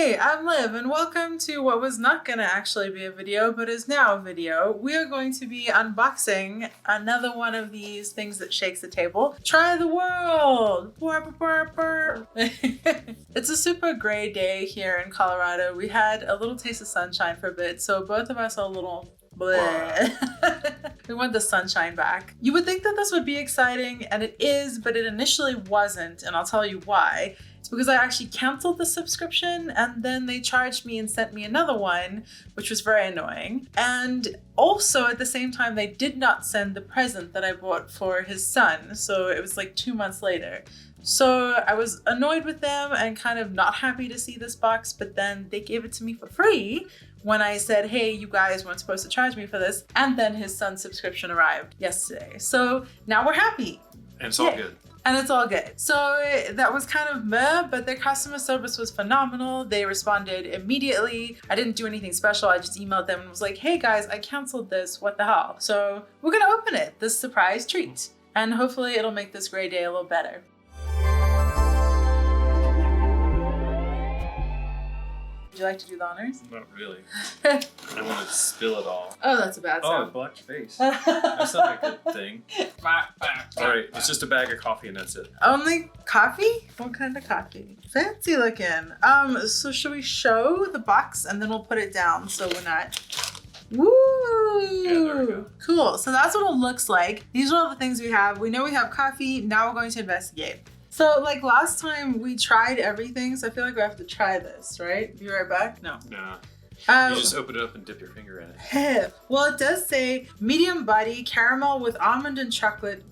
Hey, I'm Liv, and welcome to what was not going to actually be a video, but is now a video. We are going to be unboxing another one of these things that shakes the table. Try the world! It's a super gray day here in Colorado. We had a little taste of sunshine for a bit, so both of us are a little bleh. We want the sunshine back. You would think that this would be exciting, and it is, but it initially wasn't, and I'll tell you why. It's because I actually canceled the subscription and then they charged me and sent me another one, which was very annoying. And also at the same time, they did not send the present that I bought for his son. So it was like 2 months later. So I was annoyed with them and kind of not happy to see this box, but then they gave it to me for free when I said, hey, you guys weren't supposed to charge me for this. And then his son's subscription arrived yesterday. So now we're happy. And it's all good. And it's all good. So that was kind of meh, but their customer service was phenomenal. They responded immediately. I didn't do anything special. I just emailed them and was like, hey guys, I canceled this. What the hell? So we're gonna open it, this surprise treat. And hopefully it'll make this gray day a little better. Would you like to do the honors? Not really. I want to spill it all. Oh, that's a bad sound. Oh, it blocked your face. That's not a good thing. Alright, it's just a bag of coffee and that's it. Only coffee? What kind of coffee? Fancy looking. So should we show the box and then we'll put it down so we're not... Woo! Yeah, there we go. Cool. So that's what it looks like. These are all the things we have. We know we have coffee. Now we're going to investigate. So like last time we tried everything, so I feel like we have to try this, right? Be right back? No. Nah. You just open it up and dip your finger in it. Well, it does say medium body, caramel with almond and chocolate,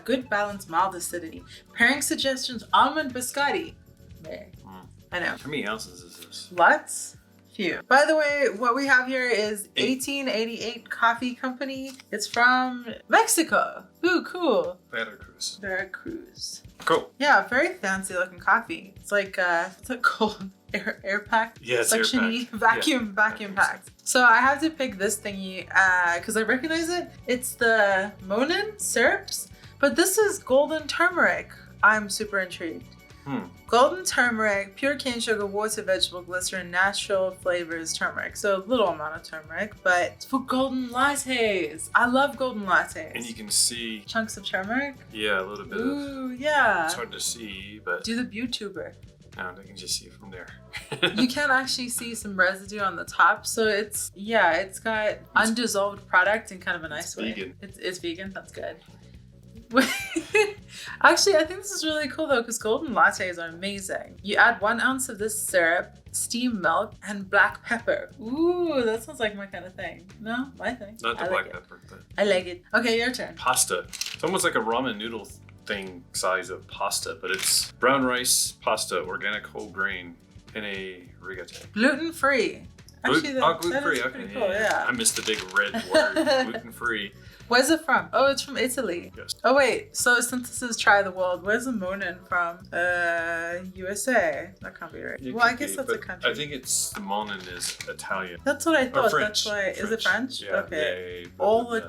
good balance, mild acidity. Pairing suggestions, almond biscotti. I know. How many ounces is this? Lots? Few. By the way, what we have here is 1888 Coffee Company. It's from Mexico. Ooh, cool. Veracruz. Veracruz. Cool. Yeah, very fancy looking coffee. It's like it's a cold air pack. Yeah, it's suction-y, vacuum packed. So I have to pick this thingy because I recognize it. It's the Monin syrups, but this is golden turmeric. I'm super intrigued. Golden turmeric, pure cane sugar, water, vegetable glycerin, natural flavors, turmeric. So a little amount of turmeric, but it's for golden lattes. I love golden lattes. And you can see chunks of turmeric. Yeah, a little bit of. Ooh, yeah. It's hard to see, but do the YouTuber. No, they can just see it from there. You can actually see some residue on the top, so it's got undissolved product in kind of a nice way. Vegan. It's vegan. That's good. Actually, I think this is really cool though, because golden lattes are amazing. You add 1 ounce of this syrup, steamed milk, and black pepper. Ooh, that sounds like my kind of thing. No, my thing. Not the black pepper, but I like it. Okay, your turn. Pasta. It's almost like a ramen noodle thing size of pasta, but it's brown rice pasta, organic whole grain, in a rigate. Gluten-free. Actually, gluten-free. That is pretty cool, yeah. I missed the big red word, gluten-free. Where's it from? Oh, it's from Italy. Yes. Oh wait, so since this is Try the World, where's the Monin from? USA. That can't be right. It well, I could guess be, that's a but country. I think it's the Monin is Italian. That's what I thought. French. That's why. Is it French? Yeah, okay.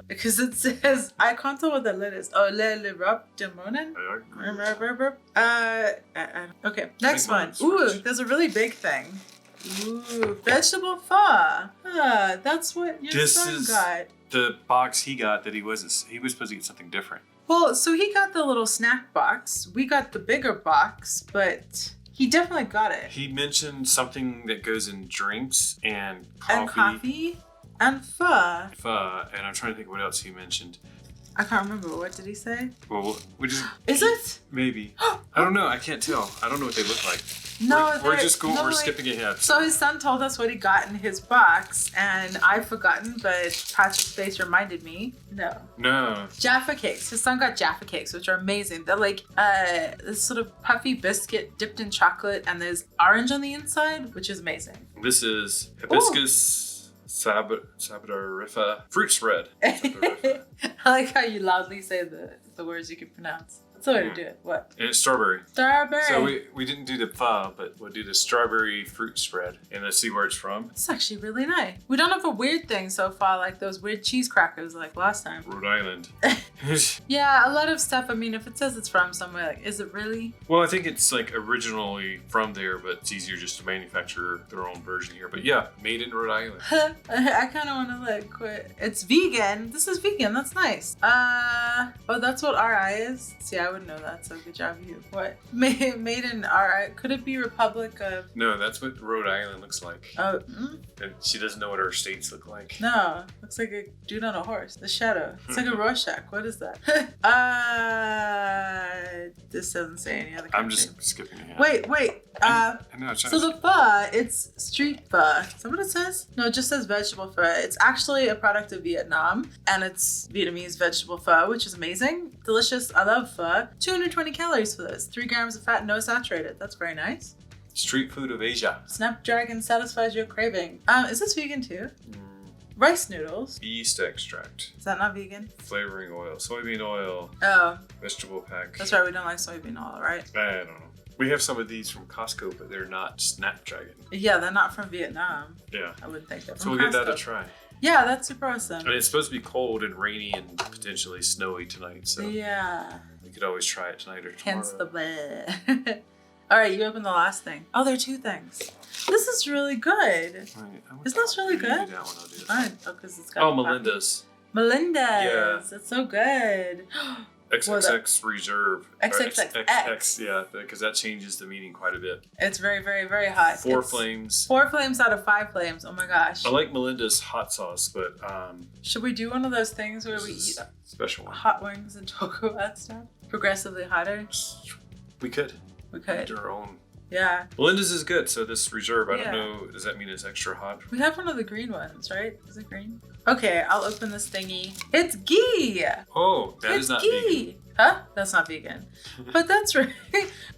Because it says I can't tell what the lit is. Oh, l'Europe de Monin. Okay. Next one. Ooh, there's a really big thing. Ooh, vegetable pho. That's what your son got. The box he got that he was supposed to get something different. Well, so he got the little snack box. We got the bigger box, but he definitely got it. He mentioned something that goes in drinks and coffee. And coffee and pho. Pho, and I'm trying to think what else he mentioned. I can't remember. What did he say? Well, Is it? Maybe. I don't know. I can't tell. I don't know what they look like. No, we're skipping ahead. So his son told us what he got in his box, and I've forgotten, but Patrick's face reminded me. No. Jaffa cakes. His son got Jaffa cakes, which are amazing. They're like this sort of puffy biscuit dipped in chocolate, and there's orange on the inside, which is amazing. This is hibiscus sabarifa fruit spread. I like how you loudly say the words you can pronounce. That's the way to do it. What? And it's strawberry. Strawberry. So we didn't do the pho, but we'll do the strawberry fruit spread. And let's see where it's from. It's actually really nice. We don't have a weird thing so far, like those weird cheese crackers like last time. Rhode Island. Yeah, a lot of stuff. I mean, if it says it's from somewhere, like, is it really? Well, I think it's like originally from there, but it's easier just to manufacture their own version here. But yeah, made in Rhode Island. I kind of want to look. It's vegan. This is vegan. That's nice. Oh, that's what RI is? See, I wouldn't know that, so good job, you. What? Made in RI? Could it be Republic of... No, that's what Rhode Island looks like. Oh, And she doesn't know what our states look like. No, looks like a dude on a horse. The shadow. It's like a Rorschach. What is that? This doesn't say any other country. I'm just skipping ahead. Wait. So the pho, it's street pho. Is that what it says? No, it just says vegetable pho. It's actually a product of Vietnam, and it's Vietnamese vegetable pho, which is amazing. Delicious. I love pho. 220 calories for this. 3 grams of fat, no saturated. That's very nice. Street food of Asia. Snapdragon satisfies your craving. Is this vegan too? Rice noodles. Yeast extract. Is that not vegan? Flavoring oil. Soybean oil. Oh. Vegetable pack. That's right, we don't like soybean oil, right? I don't know. We have some of these from Costco, but they're not Snapdragon. Yeah, they're not from Vietnam. Yeah. I wouldn't think that. So we'll give that a try. Yeah, that's super awesome. And it's supposed to be cold and rainy and potentially snowy tonight, so yeah, we could always try it tonight or tomorrow. Hence the bleh. All right, you open the last thing. Oh, there are 2 things. This is really good. Isn't this really good? Fine. Oh, because it's got. Oh, Melinda's. Yeah. It's so good. XXX Reserve. XXX. Yeah, because that changes the meaning quite a bit. It's very, very, very hot. 4 flames. 4 flames out of 5 flames. Oh my gosh. I like Melinda's hot sauce, but should we do one of those things where we eat special one. Hot wings and chocolate stuff? Progressively hotter. We could. We could. Do our own. Yeah. Melinda's is good, so this Reserve, I don't know, does that mean it's extra hot? We have one of the green ones, right? Is it green? Okay, I'll open this thingy. It's ghee! Oh, that is not ghee. Vegan. Huh? That's not vegan. But that's right.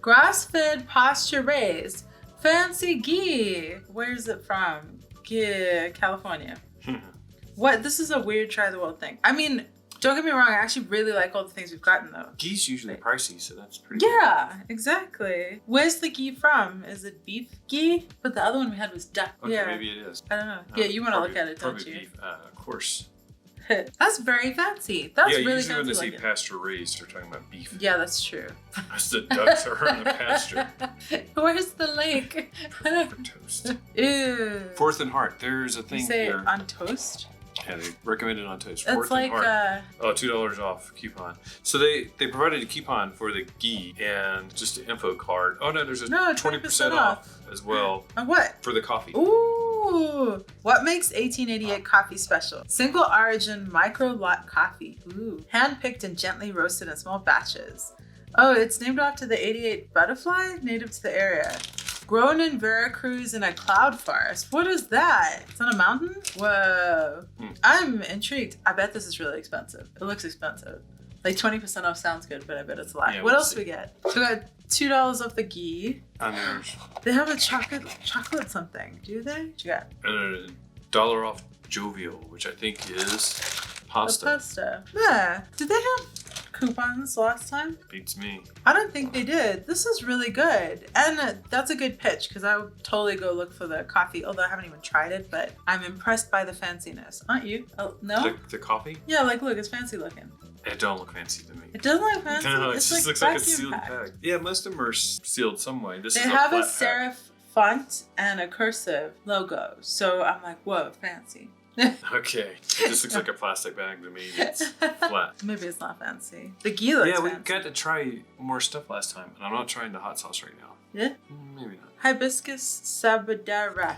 Grass-fed, pasture-raised, fancy ghee. Where's it from? Ghee, California. What? This is a weird try-the-world thing. I mean, don't get me wrong, I actually really like all the things we've gotten, though. Ghee's usually pricey, so that's pretty good. Exactly. Where's the ghee from? Is it beef ghee? But the other one we had was duck. Okay, maybe it is. I don't know. Yeah, you want to look at it, don't you? Beef, of course. That's very fancy. That's really usually fancy. When they say pasture raised, they're talking about beef. Yeah, that's true. That's the ducks are in the pasture. Where's the lake? For toast. Ew. 4th and Heart. There's a thing you say here. On toast? Yeah, they recommend it on toast. It's like $2 off coupon. So they provided a coupon for the ghee and just an info card. Oh no, there's a 20% off as well. On what? For the coffee. Ooh. What makes 1888 coffee special? Single origin micro lot coffee. Ooh. Hand-picked and gently roasted in small batches. Oh, it's named after the 88 butterfly native to the area. Grown in Veracruz in a cloud forest. What is that? It's on a mountain? Whoa. I'm intrigued. I bet this is really expensive. It looks expensive. Like 20% off sounds good, but I bet it's a lot. Yeah, what else do we get? We got $2 off the ghee. They have a chocolate something. Do they? What you got? $1 off jovial, which I think is pasta. The pasta. Yeah. Did they have coupons last time? Beats me. I don't think they did. This is really good. And that's a good pitch because I would totally go look for the coffee, although I haven't even tried it, but I'm impressed by the fanciness. Aren't you? Oh, no? The coffee? Yeah, like look, it's fancy looking. It don't look fancy to me. It doesn't look fancy. No, it it's just looks like a sealed pack. Yeah, most of them are sealed some way. They have a serif font and a cursive logo. So I'm like, whoa, fancy. Okay. It just looks like a plastic bag to me. It's flat. Maybe it's not fancy. The ghee looks fancy. Yeah, we got to try more stuff last time, and I'm not trying the hot sauce right now. Yeah? Maybe not. Hibiscus sabdurifa.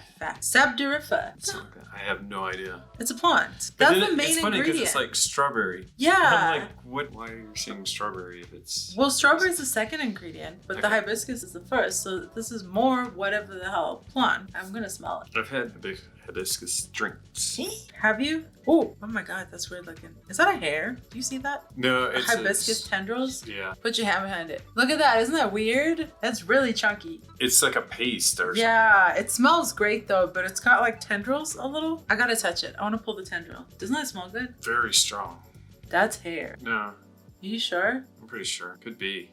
I have no idea. It's a plant. That's the main ingredient. It's funny because it's like strawberry. Yeah. I'm like, why are you saying strawberry if it's... Well, strawberry is the second ingredient, but the hibiscus is the first. So this is more whatever the hell plant. I'm going to smell it. I've had a big hibiscus drinks. Have you? Oh my God, that's weird looking. Is that a hair? Do you see that? No, it's hibiscus tendrils. Yeah. Put your hand behind it. Look at that. Isn't that weird? That's really chunky. It's like a paste or something. Yeah, it smells great though, but it's got like tendrils a little. I gotta touch it. I want to pull the tendril. Doesn't that smell good? Very strong. That's hair. No. Are you sure? I'm pretty sure. Could be.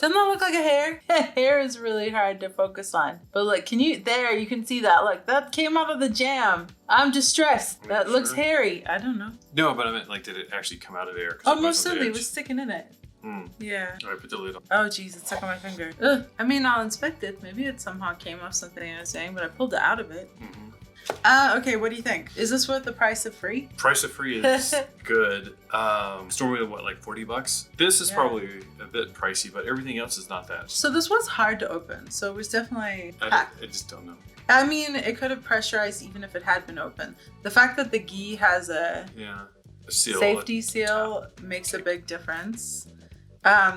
Doesn't that look like a hair? Hair is really hard to focus on. But look, you can see that. Look, that came out of the jam. I'm distressed. That looks hairy. I don't know. No, but I meant like, did it actually come out of there? Oh, most certainly. It was sticking in it. Yeah. All right, put the lid on. Oh, jeez, it's stuck on my finger. Ugh. I mean, I'll inspect it. Maybe it somehow came off something I was saying, but I pulled it out of it. Okay, what do you think? Is this worth the price of free? Price of free is good. It's normally what, like $40? This is probably a bit pricey, but everything else is not that. So this was hard to open. So it was definitely I just don't know. I mean, it could have pressurized even if it had been open. The fact that the gi has a seal, safety seal makes a big difference.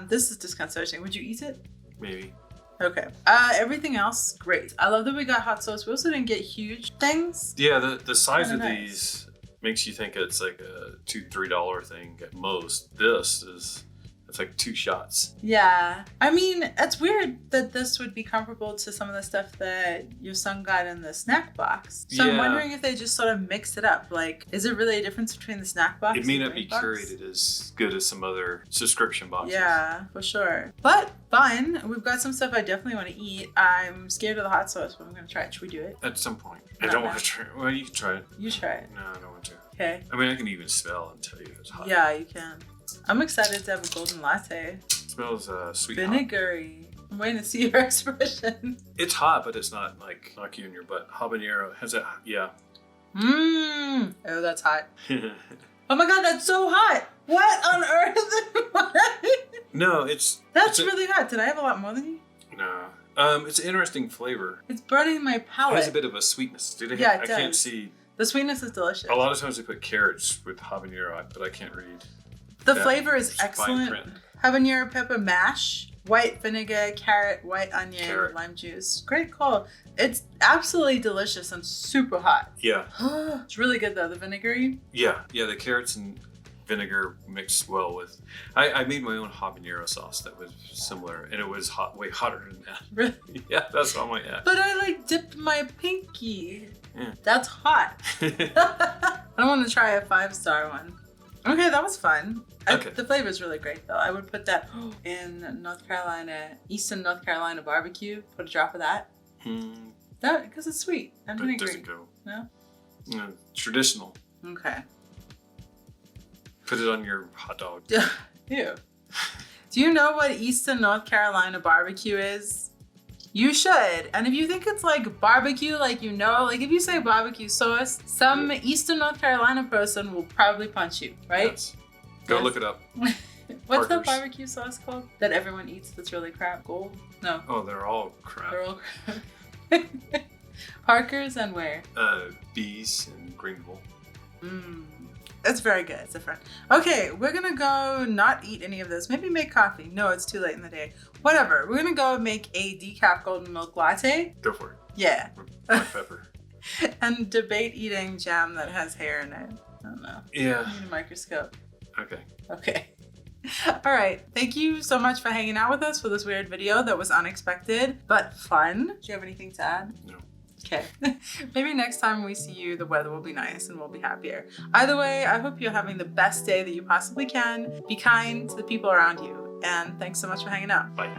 This is disconcerting. Would you eat it? Maybe. Okay. Everything else, great. I love that we got hot sauce. We also didn't get huge things. Yeah, the size of these makes you think it's like a $2-3 thing at most. It's like 2 shots. Yeah. I mean, it's weird that this would be comparable to some of the stuff that your son got in the snack box. So I'm wondering if they just sort of mix it up. Like, is there really a difference between the snack box It may not be curated as good as some other subscription boxes. Yeah, for sure. But fun. We've got some stuff I definitely want to eat. I'm scared of the hot sauce, but I'm going to try it. Should we do it? At some point. I don't want to try it. Well, you can try it. You try it. No, I don't want to. Okay. I mean, I can even smell and tell you if it's hot. Yeah, you can. I'm excited to have a golden latte. It smells sweet. Vinegary. I'm waiting to see your expression. It's hot, but it's not like knock you in your butt. Habanero has that. Yeah. Oh, that's hot. Oh my god, that's so hot. What on earth? No, That's really hot. Did I have a lot more than you? No. It's an interesting flavor. It's burning my palate. It has a bit of a sweetness. It I does. can't see. The sweetness is delicious. A lot of times they put carrots with habanero, but I can't read. The flavor is excellent. Habanero pepper mash, white vinegar, carrot, white onion, lime juice. Great call. It's absolutely delicious and super hot. Yeah. It's really good though, the vinegary. Yeah, the carrots and vinegar mixed well with. I made my own habanero sauce that was similar, and it was way hotter than that. Really? Yeah, that's on my But I dipped my pinky. Yeah. That's hot. I want to try a 5-star one. Okay, that was fun. The flavor is really great though. I would put that in North Carolina, Eastern North Carolina barbecue. Put a drop of that. That because it's sweet. And but it doesn't go. No? No, traditional. Okay. Put it on your hot dog. Ew. Do you know what Eastern North Carolina barbecue is? You should. And if you think it's like barbecue, like if you say barbecue sauce, some Eastern North Carolina person will probably punch you, right? Yes. Go look it up. What's the barbecue sauce called that everyone eats that's really crap? Gold? No. Oh, they're all crap. They're all crap. Parker's and where? Bees and Greenville. It's very good. It's different. Okay, we're gonna go not eat any of this. Maybe make coffee. No, it's too late in the day. Whatever. We're gonna go make a decaf golden milk latte. Go for it. Yeah. Black pepper. And debate eating jam that has hair in it. I don't know. Yeah. I need a microscope. Okay. All right. Thank you so much for hanging out with us for this weird video that was unexpected but fun. Do you have anything to add? No. Okay. Maybe next time we see you, the weather will be nice and we'll be happier. Either way, I hope you're having the best day that you possibly can. Be kind to the people around you. And thanks so much for hanging out. Bye.